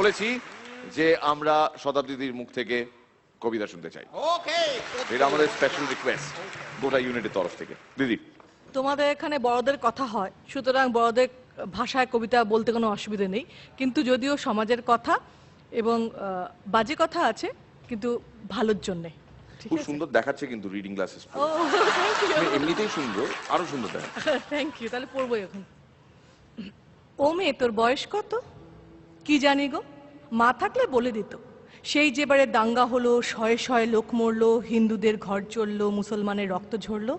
বলেছি যে আমরা শতাব্দীর মুখ থেকে কবিতা শুনতে চাই। এটা আমাদের স্পেশাল রিকোয়েস্ট গোটা ইউনিটের তরফ থেকে। দিদি, তোমাদের এখানে বড়দের কথা হয়, সুতরাং বড়দের ভাষায় কবিতা বলতে কোনো অসুবিধা নেই, কিন্তু যদিও সমাজের কথা এবং বাজে কথা আছে, কিন্তু ভালোর জন্যে। খুব সুন্দর দেখাচ্ছে কিন্তু রিডিং গ্লাসেস। ও থ্যাংক ইউ। এমনিতেই সুন্দর, আরো সুন্দর দেখাচ্ছে। Thank you. তাহলে পড়বো এখন। ও মেয়ে, তোর বয়স কত? কি জানি গো, মা থাকলে বলে দিত। সেই যেবারে দাঙ্গা হলো, শয়ে শয়ে লোক মরলো, হিন্দুদের ঘর চললো, মুসলমানের রক্ত ঝরলো,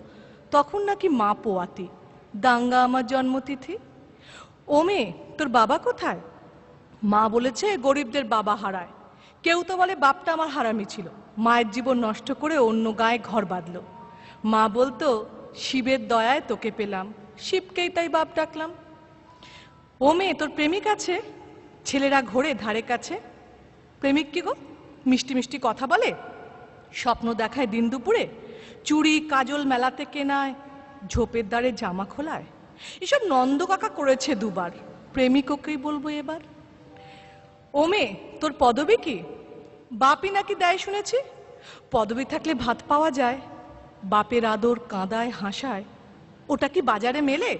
তখন নাকি মা পোয়াতি, দাঙ্গা আমার জন্মতিথি। ও মেয়ে, তোর বাবা কোথায়? মা বলেছে গরিবদের বাবা হারায়। কেউ তো বলে বাপটা আমার হারামি ছিল, মায়ের জীবন নষ্ট করে অন্য গায়ে ঘর বাঁধল। মা বলতো শিবের দয়ায় তোকে পেলাম, শিবকেই তাই বাপ ডাকলাম। ও মেয়ে, তোর প্রেমিক আছে? ছেলেরা ঘোরে ধারে কাছে। প্রেমিক কি গো? মিষ্টি মিষ্টি কথা বলে, স্বপ্ন দেখায় দিন দুপুরে, চুড়ি কাজল মেলাতে কেনায়, ঝোপের দ্বারে জামা খোলায়। এসব নন্দ কাকা করেছে দুবার, প্রেমিক ওকেই বলবো এবার। ও মেয়ে, তোর পদবী কি? বাপই নাকি দেয় শুনেছি। পদবী থাকলে ভাত পাওয়া যায়, বাপের আদর কাঁদায় হাসায়, ওটা কি বাজারে মেলে?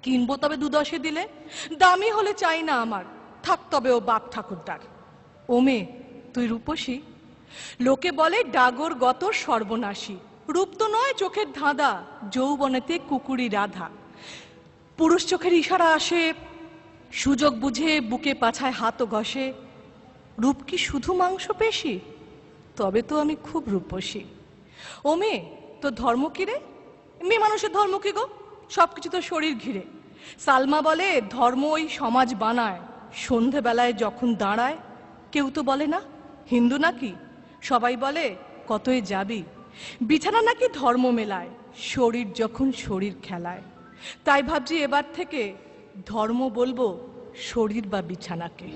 কিনবো তবে 2-10 দিলে, দামি হলে চাই না আমার, থাক তবে ও বাপ ঠাকুরদার। ও মেয়ে, তুই রূপসী? লোকে বলে ডাগর গত সর্বনাশী, রূপ তো নয় চোখের ধাঁধা, যৌবনেতে কুকুরি রাধা। পুরুষ চোখের ইশারা আসে, সুযোগ বুঝে বুকে পাছায় হাতও ঘষে। রূপ কি শুধু মাংস পেশি? তবে তো আমি খুব রূপসী। ও মেয়ে, তোর ধর্ম কি রে? মেয়ে মানুষের ধর্ম কি গো? সবকিছু তো শরীর ঘিরে। সালমা বলে ধর্ম ওই সমাজ বানায়, সন্ধেবেলায় যখন দাঁড়ায়। কেউ তো বলে না হিন্দু নাকি, সবাই বলে কতই যাবি। বিছানা নাকি ধর্ম মেলায়, শরীর যখন শরীর খেলায়। তাই ভাবছি এবার থেকে ধর্ম বলবো শরীর বা বিছানাকে।